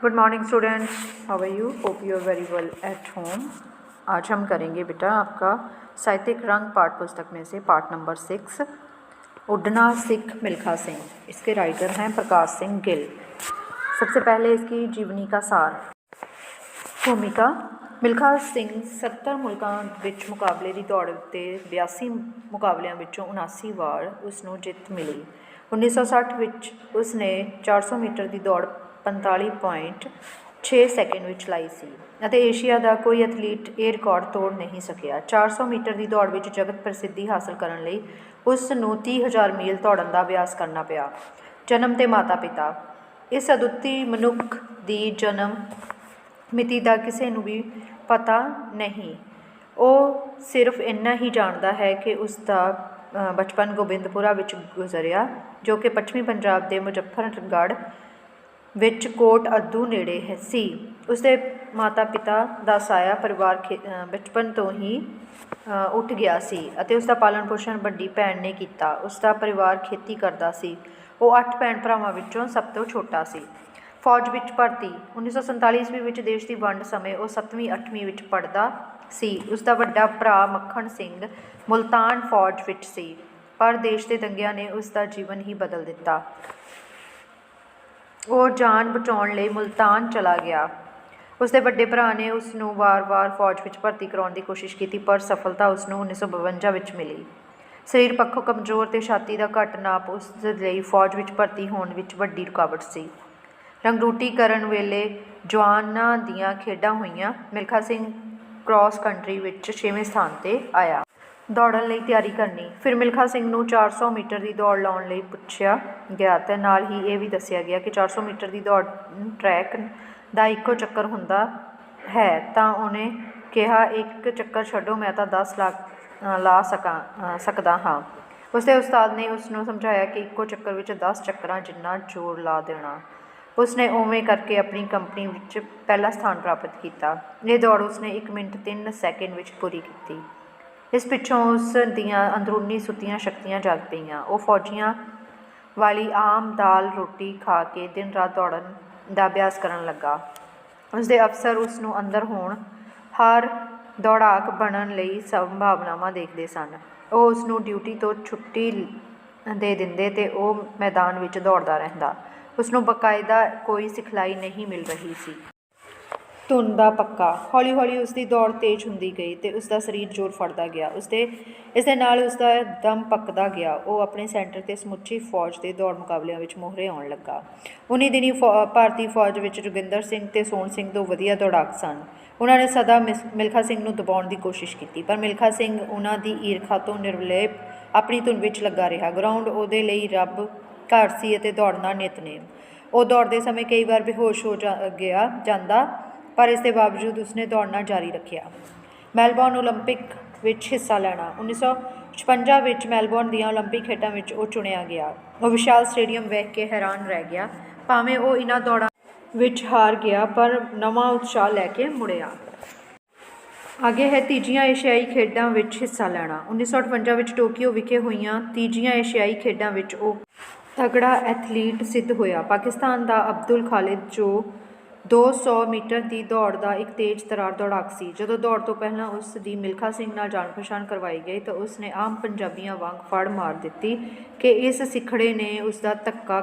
Good morning students, how are you? Hope you are very well at home. आज हम करेंगे बेटा आपका साहित्यिक रंग पाठ पुस्तक में से पाठ नंबर 6, उड़ना सिख मिल्खा सिंह। इसके राइटर हैं प्रकाश सिंह गिल। सबसे पहले इसकी जीवनी का सार। भूमिका। मिल्खा सिंह 70 ਮੁਲਕਾਂ ਵਿੱਚ ਮੁਕਾਬਲੇ ਦੀ ਦੌੜ ਉੱਤੇ 82 ਮੁਕਾਬਲਿਆਂ ਵਿੱਚੋਂ 79 ਵਾਰ ਉਸ ਨੂੰ ਜਿੱਤ ਮਿਲੀ। 1960 ਵਿੱਚ ਉਸ ਨੇ 400 ਮੀਟਰ ਦੀ ਦੌੜ 45.6 ਸੈਕਿੰਡ ਵਿੱਚ ਲਾਈ ਸੀ ਅਤੇ ਏਸ਼ੀਆ ਦਾ ਕੋਈ ਐਥਲੀਟ ਇਹ ਰਿਕਾਰਡ ਤੋੜ ਨਹੀਂ ਸਕਿਆ। 400 ਮੀਟਰ ਦੀ ਦੌੜ ਵਿੱਚ ਜਗਤ ਪ੍ਰਸਿੱਧੀ ਹਾਸਲ ਕਰਨ ਲਈ ਉਸ ਨੂੰ 30,000 ਮੀਲ ਦੌੜਨ ਦਾ ਅਭਿਆਸ ਕਰਨਾ ਪਿਆ। ਜਨਮ ਅਤੇ ਮਾਤਾ ਪਿਤਾ। ਇਸ ਅਦੁੱਤੀ ਮਨੁੱਖ ਦੀ ਜਨਮ ਮਿਤੀ ਦਾ ਕਿਸੇ ਨੂੰ ਵੀ ਪਤਾ ਨਹੀਂ। ਉਹ ਸਿਰਫ ਇੰਨਾ ਹੀ ਜਾਣਦਾ ਹੈ ਕਿ ਉਸ ਦਾ ਬਚਪਨ ਗੋਬਿੰਦਪੁਰਾ ਵਿੱਚ ਗੁਜ਼ਰਿਆ, ਜੋ ਕਿ ਪੱਛਮੀ ਪੰਜਾਬ ਦੇ ਮੁਜ਼ੱਫਰਗੜ੍ਹ ਵਿੱਚ ਕੋਟ ਅੱਦੂ ਨੇੜੇ ਸੀ। ਉਸਦੇ ਮਾਤਾ ਪਿਤਾ ਦਾ ਸਾਇਆ ਪਰਿਵਾਰ ਬਚਪਨ ਤੋਂ ਹੀ ਉੱਠ ਗਿਆ ਸੀ ਅਤੇ ਉਸਦਾ ਪਾਲਣ ਪੋਸ਼ਣ ਵੱਡੀ ਭੈਣ ਨੇ ਕੀਤਾ। ਉਸਦਾ ਪਰਿਵਾਰ ਖੇਤੀ ਕਰਦਾ ਸੀ। ਉਹ 8 ਭੈਣ ਭਰਾਵਾਂ ਵਿੱਚੋਂ ਸਭ ਤੋਂ ਛੋਟਾ ਸੀ। ਫੌਜ ਵਿੱਚ ਭਰਤੀ। 1947 ਈਸਵੀ ਵਿੱਚ ਦੇਸ਼ ਦੀ ਵੰਡ ਸਮੇਂ ਉਹ 7ਵੀਂ 8ਵੀਂ ਵਿੱਚ ਪੜ੍ਹਦਾ ਸੀ। ਉਸਦਾ ਵੱਡਾ ਭਰਾ ਮੱਖਣ ਸਿੰਘ ਮੁਲਤਾਨ ਫੌਜ ਵਿੱਚ ਸੀ, ਪਰ ਦੇਸ਼ ਦੇ ਦੰਗਿਆਂ ਨੇ ਉਸਦਾ ਜੀਵਨ ਹੀ ਬਦਲ ਦਿੱਤਾ। ਉਹ ਜਾਨ ਬਚਾਉਣ ਲਈ ਮੁਲਤਾਨ ਚਲਾ ਗਿਆ। ਉਸਦੇ ਵੱਡੇ ਭਰਾ ਨੇ ਉਸ ਨੂੰ ਵਾਰ-ਵਾਰ ਫੌਜ ਵਿੱਚ ਭਰਤੀ ਕਰਾਉਣ ਦੀ ਕੋਸ਼ਿਸ਼ ਕੀਤੀ, ਪਰ ਸਫਲਤਾ ਉਸ ਨੂੰ 1952 ਵਿੱਚ ਮਿਲੀ। ਸਰੀਰ ਪੱਖੋਂ ਕਮਜ਼ੋਰ ਅਤੇ ਛਾਤੀ ਦਾ ਘੱਟ ਨਾਪ ਉਸ ਲਈ ਫੌਜ ਵਿੱਚ ਭਰਤੀ ਹੋਣ ਵਿੱਚ ਵੱਡੀ ਰੁਕਾਵਟ ਸੀ। ਰੰਗਰੂਟੀ ਕਰਨ ਵੇਲੇ ਜਵਾਨਾਂ ਦੀਆਂ ਖੇਡਾਂ ਹੋਈਆਂ। ਮਿਲਖਾ ਸਿੰਘ ਕ੍ਰਾਸ ਕੰਟਰੀ ਵਿੱਚ 6ਵੇਂ ਸਥਾਨ 'ਤੇ ਆਇਆ। ਦੌੜਨ ਲਈ ਤਿਆਰੀ ਕਰਨੀ। ਫਿਰ ਮਿਲਖਾ ਸਿੰਘ ਨੂੰ 400 ਮੀਟਰ ਦੀ ਦੌੜ ਲਾਉਣ ਲਈ ਪੁੱਛਿਆ ਗਿਆ ਅਤੇ ਨਾਲ ਹੀ ਇਹ ਵੀ ਦੱਸਿਆ ਗਿਆ ਕਿ 400 ਮੀਟਰ ਦੀ ਦੌੜ ਟਰੈਕ ਦਾ ਇੱਕੋ ਚੱਕਰ ਹੁੰਦਾ ਹੈ। ਤਾਂ ਉਹਨੇ ਕਿਹਾ, ਇੱਕ ਚੱਕਰ ਛੱਡੋ, ਮੈਂ ਤਾਂ 10 ਲਾ ਸਕਦਾ ਹਾਂ। ਉਸਦੇ ਉਸਤਾਦ ਨੇ ਉਸ ਨੂੰ ਸਮਝਾਇਆ ਕਿ ਇੱਕੋ ਚੱਕਰ ਵਿੱਚ 10 ਚੱਕਰਾਂ ਜਿੰਨਾ ਜ਼ੋਰ ਲਾ ਦੇਣਾ। ਉਸਨੇ ਉਵੇਂ ਕਰਕੇ ਆਪਣੀ ਕੰਪਨੀ ਵਿੱਚ ਪਹਿਲਾ ਸਥਾਨ ਪ੍ਰਾਪਤ ਕੀਤਾ। ਇਹ ਦੌੜ ਉਸਨੇ 1 ਮਿੰਟ 3 ਸੈਕਿੰਡ ਵਿੱਚ ਪੂਰੀ ਕੀਤੀ। ਇਸ ਪਿੱਛੋਂ ਉਸ ਦੀਆਂ ਅੰਦਰੂਨੀ ਸੁੱਤੀਆਂ ਸ਼ਕਤੀਆਂ ਜਾਗ ਪਈਆਂ। ਉਹ ਫੌਜੀਆਂ ਵਾਲੀ ਆਮ ਦਾਲ ਰੋਟੀ ਖਾ ਕੇ ਦਿਨ ਰਾਤ ਦੌੜਨ ਦਾ ਅਭਿਆਸ ਕਰਨ ਲੱਗਾ। ਉਸਦੇ ਅਫਸਰ ਉਸ ਨੂੰ ਅੰਦਰ ਹਰ ਦੌੜਾਕ ਬਣਨ ਲਈ ਸੰਭਾਵਨਾਵਾਂ ਦੇਖਦੇ ਸਨ। ਉਹ ਉਸ ਨੂੰ ਡਿਊਟੀ ਤੋਂ ਛੁੱਟੀ ਦੇ ਦਿੰਦੇ ਅਤੇ ਉਹ ਮੈਦਾਨ ਵਿੱਚ ਦੌੜਦਾ ਰਹਿੰਦਾ। ਉਸ ਨੂੰ ਬਾਕਾਇਦਾ ਕੋਈ ਸਿਖਲਾਈ ਨਹੀਂ ਮਿਲ ਰਹੀ ਸੀ। ਧੁਨ ਦਾ ਪੱਕਾ। ਹੌਲੀ ਹੌਲੀ ਉਸਦੀ ਦੌੜ ਤੇਜ਼ ਹੁੰਦੀ ਗਈ ਅਤੇ ਉਸਦਾ ਸਰੀਰ ਜ਼ੋਰ ਫੜਦਾ ਗਿਆ। ਇਸ ਦੇ ਨਾਲ ਉਸਦਾ ਦਮ ਪੱਕਦਾ ਗਿਆ। ਉਹ ਆਪਣੇ ਸੈਂਟਰ 'ਤੇ ਸਮੁੱਚੀ ਫੌਜ ਦੇ ਦੌੜ ਮੁਕਾਬਲਿਆਂ ਵਿੱਚ ਮੋਹਰੇ ਆਉਣ ਲੱਗਾ। ਉਨੀ ਦਿਨੀ ਭਾਰਤੀ ਫੌਜ ਵਿੱਚ ਜੋਗਿੰਦਰ ਸਿੰਘ ਅਤੇ ਸੋਹਣ ਸਿੰਘ ਦੋ ਵਧੀਆ ਦੌੜਾਕ ਸਨ। ਉਹਨਾਂ ਨੇ ਸਦਾ ਮਿਲਖਾ ਸਿੰਘ ਨੂੰ ਦਬਾਉਣ ਦੀ ਕੋਸ਼ਿਸ਼ ਕੀਤੀ, ਪਰ ਮਿਲਖਾ ਸਿੰਘ ਉਹਨਾਂ ਦੀ ਈਰਖਾ ਤੋਂ ਨਿਰਲੇਪ ਆਪਣੀ ਧੁਨ ਵਿੱਚ ਲੱਗਾ ਰਿਹਾ। ਗਰਾਊਂਡ ਉਹਦੇ ਲਈ ਰੱਬ ਘਰ ਸੀ ਅਤੇ ਦੌੜਨਾ ਨਿਤਨੇਮ। ਉਹ ਦੌੜਦੇ ਸਮੇਂ ਕਈ ਵਾਰ ਬੇਹੋਸ਼ ਹੋ ਜਾਂਦਾ, ਪਰ ਇਸ ਦੇ ਬਾਵਜੂਦ ਉਸਨੇ ਦੌੜਨਾ ਜਾਰੀ ਰੱਖਿਆ। ਮੈਲਬੌਰਨ ਓਲੰਪਿਕ ਵਿੱਚ ਹਿੱਸਾ ਲੈਣਾ। 1956 ਵਿੱਚ ਮੈਲਬੌਰਨ ਦੀਆਂ ਓਲੰਪਿਕ ਖੇਡਾਂ ਵਿੱਚ ਉਹ ਚੁਣਿਆ ਗਿਆ। ਉਹ ਵਿਸ਼ਾਲ ਸਟੇਡੀਅਮ ਵੇਖ ਕੇ ਹੈਰਾਨ ਰਹਿ ਗਿਆ। ਭਾਵੇਂ ਉਹ ਇਹਨਾਂ ਦੌੜਾਂ ਵਿੱਚ ਹਾਰ ਗਿਆ, ਪਰ ਨਵਾਂ ਉਤਸ਼ਾਹ ਲੈ ਕੇ ਮੁੜਿਆ। ਅੱਗੇ ਹੈ ਤੀਜੀਆਂ ਏਸ਼ੀਆਈ ਖੇਡਾਂ ਵਿੱਚ ਹਿੱਸਾ ਲੈਣਾ। 1958 ਵਿੱਚ ਟੋਕੀਓ ਵਿਖੇ ਹੋਈਆਂ ਤੀਜੀਆਂ ਏਸ਼ੀਆਈ ਖੇਡਾਂ ਵਿੱਚ ਉਹ ਤਗੜਾ ਐਥਲੀਟ ਸਿੱਧ ਹੋਇਆ। ਪਾਕਿਸਤਾਨ ਦਾ ਅਬਦੁਲ ਖਾਲਿਦ, ਜੋ 200 ਮੀਟਰ ਦੀ ਦੌੜ ਦਾ ਇੱਕ ਤੇਜ਼ ਤਰਾਰ ਦੌੜਾਕ ਸੀ। ਜਦੋਂ ਦੌੜ ਤੋਂ ਪਹਿਲਾਂ ਉਸ ਦੀ ਮਿਲਖਾ ਸਿੰਘ ਨਾਲ ਜਾਣ ਪਛਾਣ ਕਰਵਾਈ ਗਈ ਤਾਂ ਉਸ ਨੇ ਆਮ ਪੰਜਾਬੀਆਂ ਵਾਂਗ ਫੜ ਮਾਰ ਦਿੱਤੀ ਕਿ ਇਸ ਸਿਖੜੇ ਨੇ ਉਸ ਦਾ ਧੱਕਾ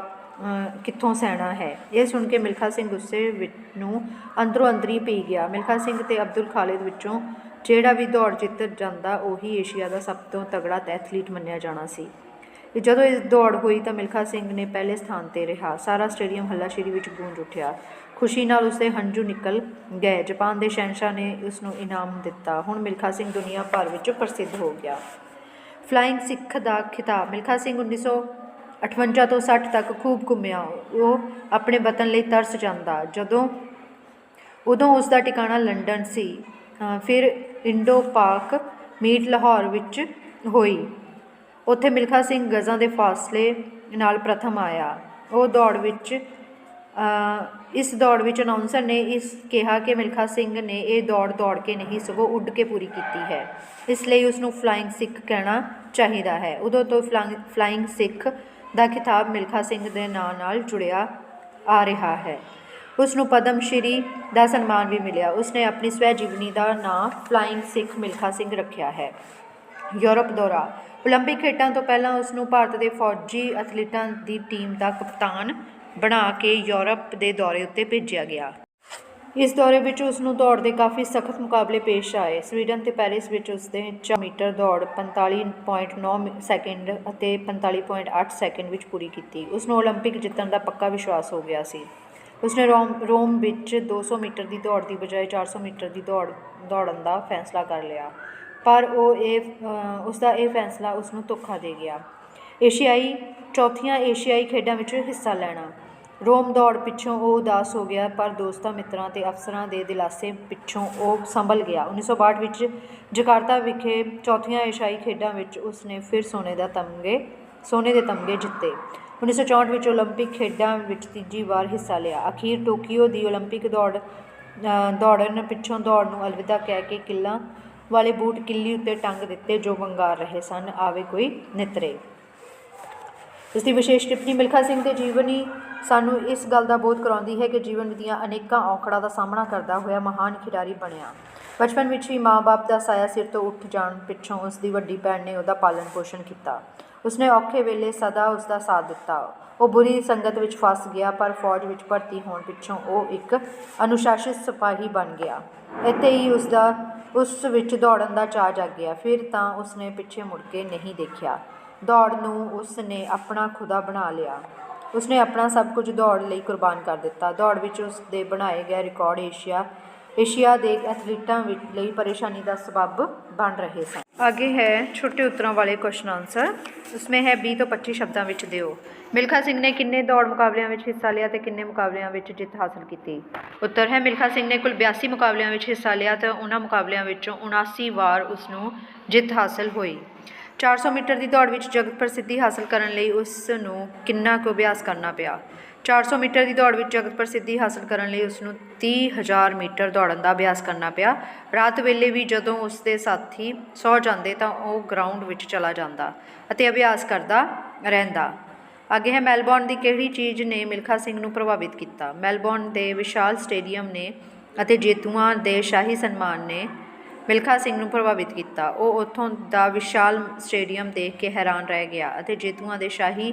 ਕਿੱਥੋਂ ਸਹਿਣਾ ਹੈ। ਇਹ ਸੁਣ ਕੇ ਮਿਲਖਾ ਸਿੰਘ ਗੁੱਸੇ ਨੂੰ ਅੰਦਰੋਂ ਅੰਦਰੀ ਪੀ ਗਿਆ। ਮਿਲਖਾ ਸਿੰਘ ਅਤੇ ਅਬਦੁਲ ਖਾਲਿਦ ਵਿੱਚੋਂ ਜਿਹੜਾ ਵੀ ਦੌੜ ਜਿੱਤ ਜਾਂਦਾ, ਉਹੀ ਏਸ਼ੀਆ ਦਾ ਸਭ ਤੋਂ ਤਗੜਾ ਐਥਲੀਟ ਮੰਨਿਆ ਜਾਣਾ ਸੀ। ਜਦੋਂ ਇਸ ਦੌੜ ਹੋਈ ਤਾਂ ਮਿਲਖਾ ਸਿੰਘ ਨੇ ਪਹਿਲੇ ਸਥਾਨ 'ਤੇ ਰਿਹਾ। ਸਾਰਾ ਸਟੇਡੀਅਮ ਹੱਲਾਸ਼ੇਰੀ ਵਿੱਚ ਗੂੰਜ ਉੱਠਿਆ। ਖੁਸ਼ੀ ਨਾਲ ਉਸਦੇ ਹੰਝੂ ਨਿਕਲ ਗਏ। ਜਾਪਾਨ ਦੇ ਸ਼ਹਿਨਸ਼ਾਹ ਨੇ ਉਸ ਨੂੰ ਇਨਾਮ ਦਿੱਤਾ। ਹੁਣ ਮਿਲਖਾ ਸਿੰਘ ਦੁਨੀਆ ਭਰ ਵਿੱਚ ਪ੍ਰਸਿੱਧ ਹੋ ਗਿਆ। ਫਲਾਇੰਗ ਸਿੱਖ ਦਾ ਖਿਤਾਬ। ਮਿਲਖਾ ਸਿੰਘ 1958 ਤੋਂ 60 ਤੱਕ ਖੂਬ ਘੁੰਮਿਆ। ਉਹ ਆਪਣੇ ਵਤਨ ਲਈ ਤਰਸ ਜਾਂਦਾ। ਉਦੋਂ ਉਸ ਦਾ ਟਿਕਾਣਾ ਲੰਡਨ ਸੀ। ਫਿਰ ਇੰਡੋ ਪਾਕ ਮੀਟ ਲਾਹੌਰ ਵਿੱਚ ਹੋਈ। ਉੱਥੇ ਮਿਲਖਾ ਸਿੰਘ ਗਜ਼ਾਂ ਦੇ ਫਾਸਲੇ ਨਾਲ ਪ੍ਰਥਮ ਆਇਆ। ਇਸ ਦੌੜ ਵਿੱਚ ਅਨਾਊਂਸਰ ਨੇ ਕਿਹਾ ਕਿ ਮਿਲਖਾ ਸਿੰਘ ਨੇ ਇਹ ਦੌੜ ਕੇ ਨਹੀਂ, ਸਗੋਂ ਉੱਡ ਕੇ ਪੂਰੀ ਕੀਤੀ ਹੈ, ਇਸ ਲਈ ਉਸ ਨੂੰ ਫਲਾਇੰਗ ਸਿੱਖ ਕਹਿਣਾ ਚਾਹੀਦਾ ਹੈ। ਉਦੋਂ ਤੋਂ ਫਲਾਇੰਗ ਸਿੱਖ ਦਾ ਖਿਤਾਬ ਮਿਲਖਾ ਸਿੰਘ ਦੇ ਨਾਂ ਨਾਲ ਜੁੜਿਆ ਆ ਰਿਹਾ ਹੈ। ਉਸ ਨੂੰ ਪਦਮ ਸ਼੍ਰੀ ਦਾ ਸਨਮਾਨ ਵੀ ਮਿਲਿਆ। ਉਸਨੇ ਆਪਣੀ ਸਵੈ ਜੀਵਨੀ ਦਾ ਨਾਂ ਫਲਾਇੰਗ ਸਿੱਖ ਮਿਲਖਾ ਸਿੰਘ ਰੱਖਿਆ ਹੈ। ਯੂਰਪ ਦੌਰਾ। ਓਲੰਪਿਕ ਖੇਡਾਂ ਤੋਂ ਪਹਿਲਾਂ ਉਸ ਨੂੰ ਭਾਰਤ ਦੇ ਫੌਜੀ ਐਥਲੀਟਾਂ ਦੀ ਟੀਮ ਦਾ ਕਪਤਾਨ ਬਣਾ ਕੇ ਯੂਰਪ ਦੇ ਦੌਰੇ ਉੱਤੇ ਭੇਜਿਆ ਗਿਆ। ਇਸ ਦੌਰੇ ਵਿੱਚ ਉਸ ਨੂੰ ਦੌੜ ਦੇ ਕਾਫੀ ਸਖਤ ਮੁਕਾਬਲੇ ਪੇਸ਼ ਆਏ। ਸਵੀਡਨ ਤੇ ਪੈਰਿਸ ਵਿੱਚ ਉਸਦੇ 4 ਮੀਟਰ ਦੌੜ 45.9 ਸੈਕਿੰਡ ਅਤੇ 45.8 ਸੈਕਿੰਡ ਵਿੱਚ ਪੂਰੀ ਕੀਤੀ। ਉਸ ਨੂੰ ਓਲੰਪਿਕ ਜਿੱਤਣ ਦਾ ਪੱਕਾ ਵਿਸ਼ਵਾਸ ਹੋ ਗਿਆ ਸੀ। ਉਸਨੇ ਰੋਮ ਵਿੱਚ 200 ਮੀਟਰ ਦੀ ਦੌੜ ਦੀ ਬਜਾਏ 400 ਮੀਟਰ ਦੀ ਦੌੜਨ ਦਾ ਫੈਸਲਾ ਕਰ ਲਿਆ, ਪਰ ਉਸਦਾ ਇਹ ਫੈਸਲਾ ਉਸ ਨੂੰ ਧੋਖਾ ਦੇ ਗਿਆ। ਚੌਥੀਆਂ ਏਸ਼ੀਆਈ ਖੇਡਾਂ ਵਿੱਚ ਹਿੱਸਾ ਲੈਣਾ। ਰੋਮ ਦੌੜ ਪਿੱਛੋਂ ਉਹ ਉਦਾਸ ਹੋ ਗਿਆ, ਪਰ ਦੋਸਤਾਂ ਮਿੱਤਰਾਂ ਅਤੇ ਅਫਸਰਾਂ ਦੇ ਦਿਲਾਸੇ ਪਿੱਛੋਂ ਉਹ ਸੰਭਲ ਗਿਆ। 1962 ਵਿੱਚ ਜਕਾਰਤਾ ਵਿਖੇ ਚੌਥੀਆਂ ਏਸ਼ੀਆਈ ਖੇਡਾਂ ਵਿੱਚ ਉਸਨੇ ਫਿਰ ਸੋਨੇ ਦੇ ਤਮਗੇ ਜਿੱਤੇ। 1964 ਵਿੱਚ ਓਲੰਪਿਕ ਖੇਡਾਂ ਵਿੱਚ ਤੀਜੀ ਵਾਰ ਹਿੱਸਾ ਲਿਆ। ਅਖੀਰ ਟੋਕੀਓ ਦੀ ਓਲੰਪਿਕ ਦੌੜਨ ਪਿੱਛੋਂ ਦੌੜ ਨੂੰ ਅਲਵਿਦਾ ਕਹਿ ਕੇ ਕਿੱਲਾਂ ਵਾਲੇ ਬੂਟ ਕਿੱਲੀ ਉੱਤੇ ਟੰਗ ਦਿੱਤੇ ਜੋ ਵੰਗਾਰ ਰਹੇ ਸਨ, ਆਵੇ ਕੋਈ ਨਿਤਰੇ। ਇਸ ਦੀ ਵਿਸ਼ੇਸ਼ ਟਿੱਪਣੀ। ਮਿਲਖਾ ਸਿੰਘ ਦੇ ਜੀਵਨੀ ਸਾਨੂੰ ਇਸ ਗੱਲ ਦਾ ਬੋਧ ਕਰਾਉਂਦੀ ਹੈ ਕਿ ਜੀਵਨ ਦੀਆਂ ਅਨੇਕਾਂ ਔਕੜਾਂ ਦਾ ਸਾਹਮਣਾ ਕਰਦਾ ਹੋਇਆ ਮਹਾਨ ਖਿਡਾਰੀ ਬਣਿਆ। ਬਚਪਨ ਵਿੱਚ ਹੀ ਮਾਂ-ਬਾਪ ਦਾ ਸਾਇਆ ਸਿਰ ਤੋਂ ਉੱਠ ਜਾਣ ਪਿੱਛੋਂ ਉਸ ਦੀ ਵੱਡੀ ਭੈਣ ਨੇ ਉਹਦਾ ਪਾਲਣ ਪੋਸ਼ਣ ਕੀਤਾ। ਉਸਨੇ ਔਖੇ ਵੇਲੇ ਸਦਾ ਉਸਦਾ ਸਾਥ ਦਿੱਤਾ। ਉਹ ਬੁਰੀ ਸੰਗਤ ਵਿੱਚ ਫਸ ਗਿਆ, ਪਰ ਫੌਜ ਵਿੱਚ ਭਰਤੀ ਹੋਣ ਪਿੱਛੋਂ ਉਹ ਇੱਕ ਅਨੁਸ਼ਾਸਿਤ ਸਿਪਾਹੀ ਬਣ ਗਿਆ। ਇੱਥੇ ਹੀ ਉਸ ਵਿੱਚ ਦੌੜਨ ਦਾ ਚਾਅ ਜਾਗ ਗਿਆ। ਫਿਰ ਤਾਂ ਉਸਨੇ ਪਿੱਛੇ ਮੁੜ ਕੇ ਨਹੀਂ ਦੇਖਿਆ। ਦੌੜ ਨੂੰ ਉਸਨੇ ਆਪਣਾ ਖੁਦਾ ਬਣਾ ਲਿਆ। ਉਸਨੇ ਆਪਣਾ ਸਭ ਕੁਝ ਦੌੜ ਲਈ ਕੁਰਬਾਨ ਕਰ ਦਿੱਤਾ। ਦੌੜ ਵਿੱਚ ਉਸ ਦੇ ਬਣਾਏ ਗਏ ਰਿਕਾਰਡ ਏਸ਼ੀਆ ਦੇ ਐਥਲੀਟਾਂ ਲਈ परेशानी का सबब बन रहे सन। आगे है छोटे उत्तरों वाले क्वेश्चन आंसर। उसमें है 20 तो 25 शब्दों में दिओ। मिल्खा सिंह ने किन्ने दौड़ मुकाबलों में हिस्सा लिया तो किन्ने मुकाबलों में जित हासिल की। उत्तर है मिल्खा सिंह ने कुल 82 मुकाबलों में हिस्सा लिया तो उन्होंने मुकाबलों में 79 वार उसनों जित हासिल हुई। 400 मीटर की दौड़ में जगत प्रसिद्धि हासिल करने लई उसनों किन्ना कुछ अभ्यास करना पिया। 400 मीटर की दौड़ में जगत प्रसिद्धि हासिल करने लई उसनों 30,000 मीटर दौड़न का अभ्यास करना पिया। रात वेले भी जदों उसके साथी सौ जाते तो वह ग्राउंड में चला जाता अते अभ्यास करता रहिंदा। आगे है मैलबॉर्न की किहड़ी चीज़ ने मिल्खा सिंह नूं प्रभावित किया। मैलबॉर्न के विशाल स्टेडियम ने अते जेतूआं के शाही सन्मान ने मिल्खा सिंह नूं प्रभावित किया। वह उत्थों का विशाल स्टेडियम देख के हैरान रह गया अते जेतूआं के शाही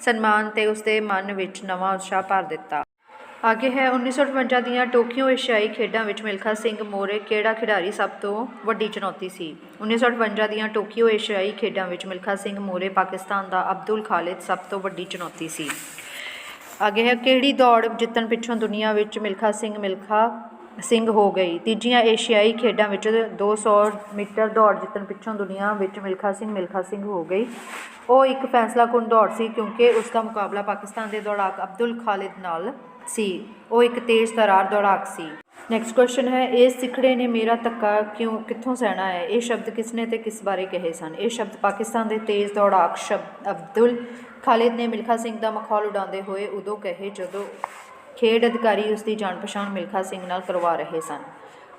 सन्मान ते उसके मन में नवा उत्साह भर दिता। आगे है 1958 दीआं टोक्यो एशियाई खेडों में मिल्खा सिंह मोरे किहड़ा खिडारी सब तो वड्डी चुनौती सी। 1958 दीआं टोक्यो एशियाई खेडों में मिल्खा सिंह मोरे पाकिस्तान का अब्दुल खालिद सब तो वड्डी चुनौती सी। आगे है किहड़ी दौड़ जितन पिछों दुनिया में मिल्खा सिंह हो गई। तीजियां एशियाई खेडों में 200 मीटर दौड़ जितन पिछों दुनिया में मिल्खा सिंह हो गई। वो एक फैसलाकुन दौड़ सी क्योंकि उसका मुकाबला पाकिस्तान के दौड़ाक अब्दुल खालिद नाल सी। वो एक तेज़ तरार दौड़ाक सी। नैक्सट क्वेश्चन है इस सिखड़े ने मेरा धक्का कित्थों सहना है। ये शब्द किसने ते किस बारे कहे सन। ये शब्द पाकिस्तान के तेज़ दौड़ाक अब्दुल खालिद ने मिल्खा सिंह का मखौल उड़ाते हुए उदों कहे जदों खेड अधिकारी उसकी जान पछाण मिल्खा सिंह नाल करवा रहे सन।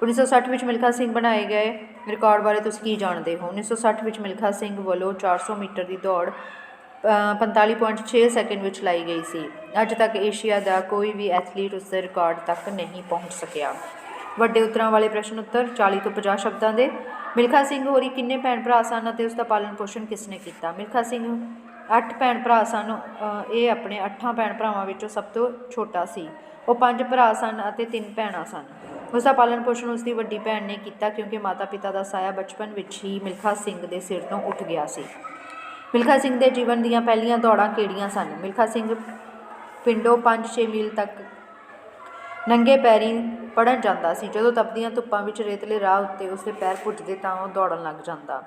1960 में मिल्खा सिंह बनाए गए रिकॉर्ड बारे तुसीं की जानते हो। 1960 में मिल्खा सिंह वालों 400 मीटर की दौड़ 45.6 सैकेंड में लाई गई सी। अज तक एशिया का कोई भी एथलीट उस रिकॉर्ड तक नहीं पहुँच सकिया। वड्डे उत्तरां वाले प्रश्न उत्तर 40 तो 50 शब्दों के। मिल्खा सिंह होरी किन्ने भैन भरा सन ते उसका पालन पोषण किसने किया। मिल्खा सिंह 8 भैन भरा सन। ये अपने 8 भैन भरावां विचों सब तो छोटा सी। वो 5 भरा सन अते 3 भैणां सन। उसका पालन पोषण उसकी वड्डी भैन ने किया क्योंकि माता पिता का साया बचपन में ही मिल्खा सिंह के सिर तो उठ गया सी। मिल्खा सिंह के जीवन दीयां पहलियां दौड़ां किहड़ियां सन। मिल्खा सिंह पिंडों 5-6 मील तक नंगे पैरीं पढ़न जाता सी। जदों तपदियां धुप्पां विच रेतले राह उत्ते उसके पैर भुजदे तां वह दौड़न लग जाता।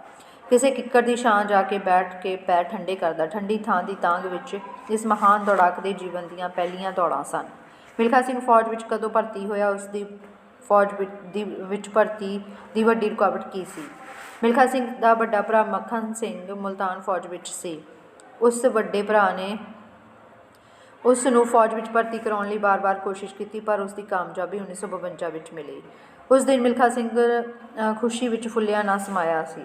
किसी किक्कड़ की छां जाके बैठ के पैर ठंडे करता। ठंडी थां की तांग विच इस महान दौड़ाक के जीवन दीयां पहलियां दौड़ां सन। मिल्खा सिंह फौज विच कदों भर्ती होया। उसकी फौज विच भर्ती की वड्डी रुकावट की सी। मिल्खा सिंह का बड़ा भरा मक्खन सिंह मुल्तान फौज विच सी। उस वड्डे भरा ने उसनूं फौज विच भर्ती कराउण लई बार बार कोशिश की पर उसकी कामयाबी 1952 विच मिली। उस दिन मिल्खा सिंह खुशी विच फुलिया ना समाया सी।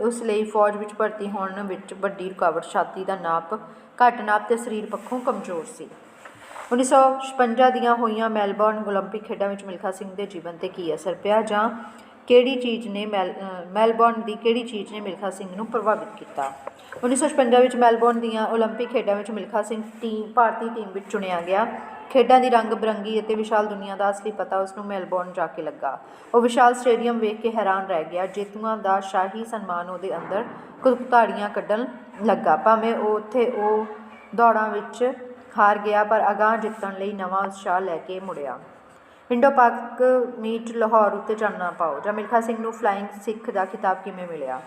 उस लई फौज विच भर्ती होण विच वड्डी रुकावट छाती का नाप घट नाप ते शरीर पक्षों कमज़ोर सी। 1956 ਦੀਆਂ ਹੋਈਆਂ ਮੈਲਬੌਰਨ ਓਲੰਪਿਕ ਖੇਡਾਂ ਵਿੱਚ ਮਿਲਖਾ ਸਿੰਘ ਦੇ ਜੀਵਨ 'ਤੇ ਕੀ ਅਸਰ ਪਿਆ, ਜਾਂ ਕਿਹੜੀ ਚੀਜ਼ ਨੇ ਮੈਲਬੌਰਨ ਦੀ ਕਿਹੜੀ ਚੀਜ਼ ਨੇ ਮਿਲਖਾ ਸਿੰਘ ਨੂੰ ਪ੍ਰਭਾਵਿਤ ਕੀਤਾ। 1956 ਵਿੱਚ ਮੈਲਬੌਰਨ ਦੀਆਂ ਓਲੰਪਿਕ ਖੇਡਾਂ ਵਿੱਚ ਮਿਲਖਾ ਸਿੰਘ ਭਾਰਤੀ ਟੀਮ ਵਿੱਚ ਚੁਣਿਆ ਗਿਆ। ਖੇਡਾਂ ਦੀ ਰੰਗ ਬਿਰੰਗੀ ਅਤੇ ਵਿਸ਼ਾਲ ਦੁਨੀਆ ਦਾ ਅਸਲੀ ਪਤਾ ਉਸਨੂੰ ਮੈਲਬੌਰਨ ਜਾ ਕੇ ਲੱਗਾ। ਉਹ ਵਿਸ਼ਾਲ ਸਟੇਡੀਅਮ ਵੇਖ ਕੇ ਹੈਰਾਨ ਰਹਿ ਗਿਆ। ਜੇਤੂਆਂ ਦਾ ਸ਼ਾਹੀ ਸਨਮਾਨ ਉਹਦੇ ਅੰਦਰ ਘੁੜਤਾੜੀਆਂ ਕੱਢਣ ਲੱਗਾ। ਭਾਵੇਂ ਉਹ ਦੌੜਾਂ ਵਿੱਚ ਹਾਰ ਗਿਆ, ਪਰ ਅਗਾਂਹ ਜਿੱਤਣ ਲਈ ਨਵਾਂ ਉਤਸ਼ਾਹ ਲੈ ਕੇ ਮੁੜਿਆ। ਇੰਡੋ ਪਾਕ ਮੀਟ ਲਾਹੌਰ ਉੱਤੇ ਚਾਨਣਾ ਪਾਓ, ਜਾਂ ਮਿਲਖਾ ਸਿੰਘ ਨੂੰ ਫਲਾਇੰਗ ਸਿੱਖ ਦਾ ਖਿਤਾਬ ਕਿਵੇਂ ਮਿਲਿਆ।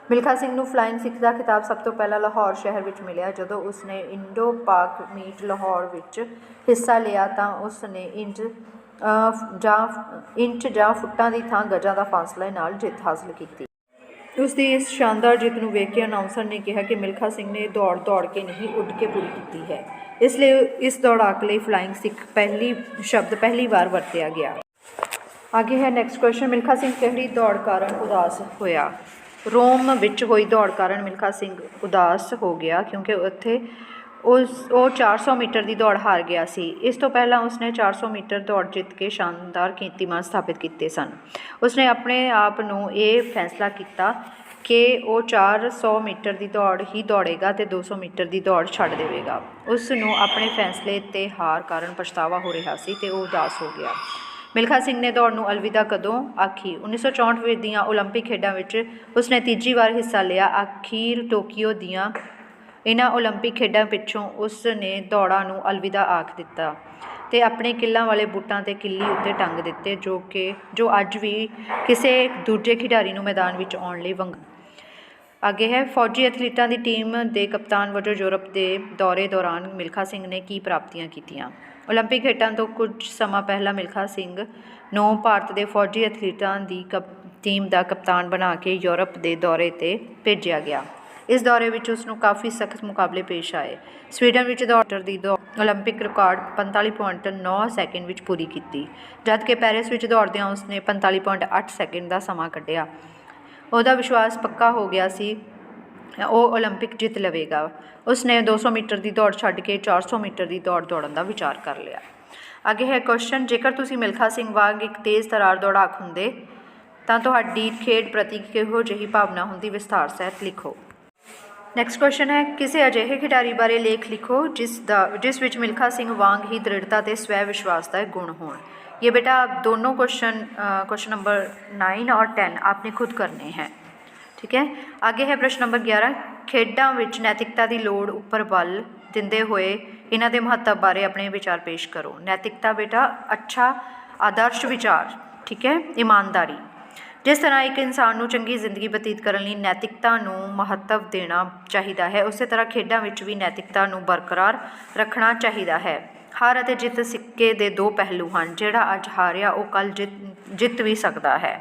ਮਿਲਖਾ ਸਿੰਘ ਨੂੰ ਫਲਾਇੰਗ ਸਿੱਖ ਦਾ ਖਿਤਾਬ ਸਭ ਤੋਂ ਪਹਿਲਾਂ ਲਾਹੌਰ ਸ਼ਹਿਰ ਵਿੱਚ ਮਿਲਿਆ। ਜਦੋਂ ਉਸਨੇ ਇੰਡੋ ਪਾਕ ਮੀਟ ਲਾਹੌਰ ਵਿੱਚ ਹਿੱਸਾ ਲਿਆ ਤਾਂ ਉਸਨੇ ਇੰਚ ਜਾਂ ਫੁੱਟਾਂ ਦੀ ਥਾਂ ਗਜ਼ਾਂ ਦਾ ਫਾਸਲੇ ਨਾਲ ਜਿੱਤ ਹਾਸਲ ਕੀਤੀ। ਉਸਦੀ ਇਸ ਸ਼ਾਨਦਾਰ ਜਿੱਤ ਨੂੰ ਵੇਖ ਕੇ ਅਨਾਊਂਸਰ ਨੇ ਕਿਹਾ ਕਿ ਮਿਲਖਾ ਸਿੰਘ ਨੇ ਦੌੜ ਕੇ ਨਹੀਂ, ਉੱਡ ਕੇ ਪੂਰੀ ਕੀਤੀ ਹੈ। ਇਸ ਲਈ ਇਸ ਦੌੜਾਕ ਲਈ ਫਲਾਇੰਗ ਸਿੱਖ ਪਹਿਲੀ ਵਾਰ ਵਰਤਿਆ ਗਿਆ। ਅੱਗੇ ਹੈ ਨੈਕਸਟ ਕੁਐਸਚਨ, ਮਿਲਖਾ ਸਿੰਘ ਕਿਹੜੀ ਦੌੜ ਕਾਰਨ ਉਦਾਸ ਹੋਇਆ। ਰੋਮ ਵਿੱਚ ਹੋਈ ਦੌੜ ਕਾਰਨ ਮਿਲਖਾ ਸਿੰਘ ਉਦਾਸ ਹੋ ਗਿਆ, ਕਿਉਂਕਿ ਉੱਥੇ ਉਹ 400 ਮੀਟਰ ਦੀ ਦੌੜ ਹਾਰ ਗਿਆ ਸੀ। ਇਸ ਤੋਂ ਪਹਿਲਾਂ ਉਸਨੇ 400 ਮੀਟਰ ਦੌੜ ਜਿੱਤ ਕੇ ਸ਼ਾਨਦਾਰ ਕੀਰਤੀਮਾਨ ਸਥਾਪਿਤ ਕੀਤੇ ਸਨ। ਉਸਨੇ ਆਪਣੇ ਆਪ ਨੂੰ ਇਹ ਫੈਸਲਾ ਕੀਤਾ ਕਿ ਉਹ 400 ਮੀਟਰ ਦੀ ਦੌੜ ਹੀ ਦੌੜੇਗਾ ਅਤੇ 200 ਮੀਟਰ ਦੀ ਦੌੜ ਛੱਡ ਦੇਵੇਗਾ। ਉਸ ਨੂੰ ਆਪਣੇ ਫੈਸਲੇ 'ਤੇ ਹਾਰ ਕਾਰਨ ਪਛਤਾਵਾ ਹੋ ਰਿਹਾ ਸੀ ਅਤੇ ਉਹ ਉਦਾਸ ਹੋ ਗਿਆ। ਮਿਲਖਾ ਸਿੰਘ ਨੇ ਦੌੜ ਨੂੰ ਅਲਵਿਦਾ ਕਦੋਂ ਆਖੀ। 1964 ਦੀਆਂ ਓਲੰਪਿਕ ਖੇਡਾਂ ਵਿੱਚ ਉਸਨੇ ਤੀਜੀ ਵਾਰ ਹਿੱਸਾ ਲਿਆ। ਅਖੀਰ ਟੋਕੀਓ ਦੀਆਂ ਇਹਨਾਂ ਓਲੰਪਿਕ ਖੇਡਾਂ ਪਿੱਛੋਂ ਉਸ ਨੇ ਦੌੜਾਂ ਨੂੰ ਅਲਵਿਦਾ ਆਖ ਦਿੱਤਾ ਅਤੇ ਆਪਣੇ ਕਿੱਲਾਂ ਵਾਲੇ ਬੂਟਾਂ 'ਤੇ ਕਿੱਲੀ ਉੱਤੇ ਟੰਗ ਦਿੱਤੇ, ਜੋ ਅੱਜ ਵੀ ਕਿਸੇ ਦੂਜੇ ਖਿਡਾਰੀ ਨੂੰ ਮੈਦਾਨ ਵਿੱਚ ਆਉਣ ਲਈ ਅੱਗੇ ਹੈ ਫੌਜੀ ਐਥਲੀਟਾਂ ਦੀ ਟੀਮ ਦੇ ਕਪਤਾਨ ਵਜੋਂ ਯੂਰਪ ਦੇ ਦੌਰੇ ਦੌਰਾਨ ਮਿਲਖਾ ਸਿੰਘ ਨੇ ਕੀ ਪ੍ਰਾਪਤੀਆਂ ਕੀਤੀਆਂ। ਓਲੰਪਿਕ ਖੇਡਾਂ ਤੋਂ ਕੁਝ ਸਮਾਂ ਪਹਿਲਾਂ ਮਿਲਖਾ ਸਿੰਘ ਨੂੰ ਭਾਰਤ ਦੇ ਫੌਜੀ ਐਥਲੀਟਾਂ ਦੀ ਟੀਮ ਦਾ ਕਪਤਾਨ ਬਣਾ ਕੇ ਯੂਰਪ ਦੇ ਦੌਰੇ 'ਤੇ ਭੇਜਿਆ ਗਿਆ। ਇਸ ਦੌਰੇ ਵਿੱਚ ਉਸ ਨੂੰ ਕਾਫੀ ਸਖਤ ਮੁਕਾਬਲੇ ਪੇਸ਼ ਆਏ। ਸਵੀਡਨ ਵਿੱਚ ਦੌੜ ਦੀ ਓਲੰਪਿਕ ਰਿਕਾਰਡ 45.9 ਸੈਕਿੰਡ ਵਿੱਚ ਪੂਰੀ ਕੀਤੀ, ਜਦਕਿ ਪੈਰਿਸ ਵਿੱਚ ਦੌੜਦਿਆਂ ਉਸਨੇ 45.8 ਸੈਕਿੰਡ ਦਾ ਸਮਾਂ ਕੱਢਿਆ। ਉਹਦਾ ਵਿਸ਼ਵਾਸ ਪੱਕਾ ਹੋ ਗਿਆ ਸੀ ਉਹ ਓਲੰਪਿਕ ਜਿੱਤ ਲਵੇਗਾ। ਉਸਨੇ 200 ਮੀਟਰ ਦੀ ਦੌੜ ਛੱਡ ਕੇ 400 ਮੀਟਰ ਦੀ ਦੌੜ ਦੌੜਨ ਦਾ ਵਿਚਾਰ ਕਰ ਲਿਆ। ਅੱਗੇ ਹੈ ਕੁਐਸਚਨ, ਜੇਕਰ ਤੁਸੀਂ ਮਿਲਖਾ ਸਿੰਘ ਵਾਂਗ ਇੱਕ ਤੇਜ਼ ਤਰਾਰ ਦੌੜਾਕ ਹੁੰਦੇ ਤਾਂ ਤੁਹਾਡੀ ਖੇਡ ਪ੍ਰਤੀ ਕਿਹੋ ਜਿਹੀ ਭਾਵਨਾ ਹੁੰਦੀ, ਵਿਸਥਾਰ ਸਹਿਤ ਲਿਖੋ। ਨੈਕਸਟ ਕੁਐਸਚਨ ਹੈ, ਕਿਸੇ ਅਜਿਹੇ ਖਿਡਾਰੀ ਬਾਰੇ ਲੇਖ ਲਿਖੋ ਜਿਸ ਵਿੱਚ ਮਿਲਖਾ ਸਿੰਘ ਵਾਂਗ ਹੀ ਦ੍ਰਿੜਤਾ ਅਤੇ ਸਵੈ ਵਿਸ਼ਵਾਸ ਦਾ ਗੁਣ ਹੋਣ। ये बेटा आप दोनों क्वेश्चन नंबर 9 और 10 आपने खुद करने हैं, ठीक है। आगे है प्रश्न नंबर 11, खेडां विच नैतिकता की लोड़ उपर बल दिंदे होए इन्हां दे महत्व बारे अपने विचार पेश करो। नैतिकता बेटा अच्छा आदर्श विचार, ठीक है, ईमानदारी। जिस तरह एक इंसान नूं चंगी जिंदगी बतीत करने लई नैतिकता नूं महत्व देना चाहिए है, उस तरह खेडां विच भी नैतिकता नूं बरकरार रखना चाहिए है। हार ਅਤੇ ਜਿੱਤ ਸਿੱਕੇ ਦੇ ਦੋ ਪਹਿਲੂ ਹਨ। ਜਿਹੜਾ ਅੱਜ ਹਾਰਿਆ ਉਹ ਕੱਲ੍ਹ ਜਿੱਤ ਵੀ ਸਕਦਾ ਹੈ,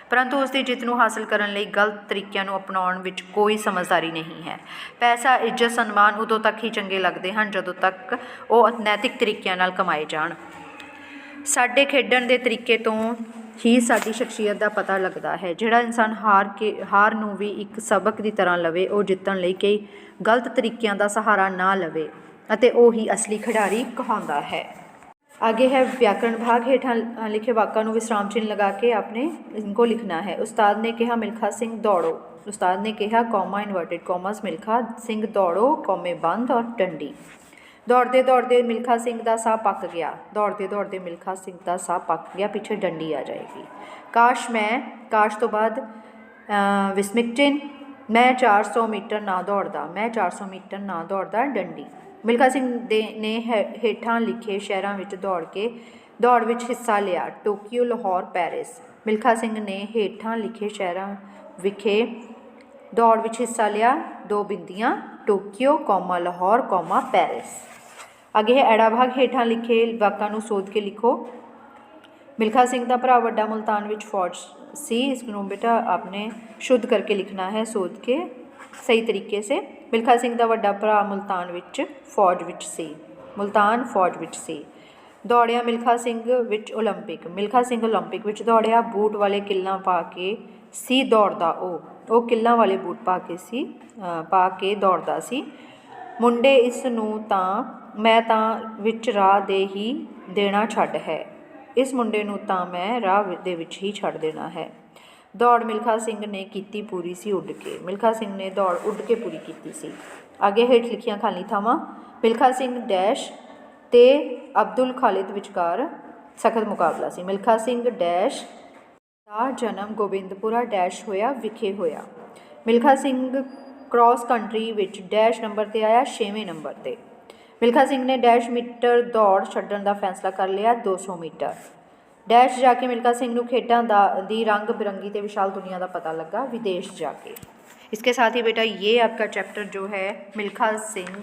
ਪਰੰਤੂ ਉਸ ਦੀ ਜਿੱਤ ਨੂੰ ਹਾਸਲ ਕਰਨ ਲਈ ਗਲਤ ਤਰੀਕਿਆਂ ਨੂੰ ਅਪਣਾਉਣ ਵਿੱਚ ਕੋਈ ਸਮਝਦਾਰੀ ਨਹੀਂ ਹੈ। ਪੈਸਾ, ਇੱਜ਼ਤ, ਸਨਮਾਨ ਉਦੋਂ ਤੱਕ ਹੀ ਚੰਗੇ ਲੱਗਦੇ ਹਨ ਜਦੋਂ ਤੱਕ ਉਹ ਨੈਤਿਕ ਤਰੀਕਿਆਂ ਨਾਲ ਕਮਾਏ ਜਾਣ। ਸਾਡੇ ਖੇਡਣ ਦੇ ਤਰੀਕੇ ਤੋਂ ਹੀ ਸਾਡੀ ਸ਼ਖਸੀਅਤ ਦਾ ਪਤਾ ਲੱਗਦਾ ਹੈ। ਜਿਹੜਾ ਇਨਸਾਨ ਹਾਰ ਨੂੰ ਵੀ ਇੱਕ ਸਬਕ ਦੀ ਤਰ੍ਹਾਂ ਲਵੇ, ਉਹ ਜਿੱਤਣ ਲਈ ਕਈ ਗਲਤ ਤਰੀਕਿਆਂ ਦਾ ਸਹਾਰਾ ਨਾ ਲਵੇ ਅਤੇ ਉਹ ਹੀ ਅਸਲੀ ਖਿਡਾਰੀ ਕਹਾਉਂਦਾ ਹੈ। आगे है व्याकरण भाग। हेठां लिखे वाक्यां नूं विश्राम चिन्ह लगा के आपने इनको लिखना है। उस्ताद ने कहा मिल्खा सिंह दौड़ो। उस्ताद ने कहा comma inverted commas Milkha Singh दौड़ो कौमे बंद और डंडी। दौड़ते दौड़ते मिल्खा सिंह का साह पक गया। दौड़ते दौड़ते मिल्खा सिंह का साह पक गया, पीछे डंडी आ जाएगी। काश तो बाद विस्मित चिन्ह मैं 400 मीटर ना दौड़दा, मैं 400 मीटर ना दौड़दा डंडी। मिल्खा सिंह ने हेठां लिखे शहरों में दौड़ विच हिस्सा लिया। Tokyo, Lahore, Paris. मिल्खा सिंह ने हेठां लिखे शहरों विखे दौड़ विच हिस्सा लिया, दो बिंदियां, Tokyo comma Lahore comma Paris. आगे है एड़ा भाग। हेठां लिखे वाक्यां नूं सोध के लिखो। मिल्खा सिंह का भरा वड्डा मुल्तान विच फौज सी। इसको बेटा आपने शुद्ध करके लिखना है, सोध के सही तरीके से। मिल्खा सिंह का वड्डा भरा मुल्तान विच फौज विच सी, मुल्तान फौज विच सी। दौड़िया मिल्खा सिंह विच ओलंपिक। मिल्खा सिंह ओलंपिक विच दौड़िया। बूट वाले किल्लां पा के सी दौड़दा ओ किल्लां वाले बूट पा के दौड़दा सी। ਮੁੰਡੇ ਇਸ ਨੂੰ ਤਾਂ ਮੈਂ ਤਾਂ ਵਿੱਚ ਰਾਹ ਦੇ ਹੀ ਦੇਣਾ ਛੱਡ ਹੈ। ਇਸ ਮੁੰਡੇ ਨੂੰ ਤਾਂ ਮੈਂ ਰਾਹ ਦੇ ਵਿੱਚ ਹੀ ਛੱਡ ਦੇਣਾ ਹੈ। ਦੌੜ ਮਿਲਖਾ ਸਿੰਘ ਨੇ ਕੀਤੀ ਪੂਰੀ ਸੀ ਉੱਡ ਕੇ। ਮਿਲਖਾ ਸਿੰਘ ਨੇ ਦੌੜ ਉੱਡ ਕੇ ਪੂਰੀ ਕੀਤੀ ਸੀ। ਅੱਗੇ ਹੇਠ ਲਿਖੀਆਂ ਖਾਲੀ ਥਾਵਾਂ। ਮਿਲਖਾ ਸਿੰਘ ਡੈਸ਼ ਤੇ ਅਬਦੁਲ ਖਾਲਿਦ ਵਿਚਕਾਰ ਸਖਤ ਮੁਕਾਬਲਾ ਸੀ। ਮਿਲਖਾ ਸਿੰਘ ਡੈਸ਼ ਦਾ ਜਨਮ ਗੋਬਿੰਦਪੁਰਾ ਡੈਸ਼ ਹੋਇਆ ਵਿਖੇ ਹੋਇਆ। ਮਿਲਖਾ ਸਿੰਘ ਕ੍ਰਾਸ ਕੰਟਰੀ ਵਿੱਚ ਡੈਸ਼ ਨੰਬਰ 'ਤੇ ਆਇਆ, 6ਵੇਂ ਨੰਬਰ 'ਤੇ। ਮਿਲਖਾ ਸਿੰਘ ਨੇ ਡੈਸ਼ ਮੀਟਰ ਦੌੜ ਛੱਡਣ ਦਾ ਫੈਸਲਾ ਕਰ ਲਿਆ, 200 ਮੀਟਰ। डैश जाके मिल्खा सिंह नूं खेडां दी रंग बिरंगी ते विशाल दुनिया का पता लगा विदेश जाके। इसके साथ ही बेटा ये आपका चैप्टर जो है मिल्खा सिंह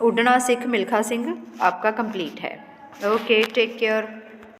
उड़ना सिख मिल्खा सिंह आपका कंप्लीट है। Okay, take care.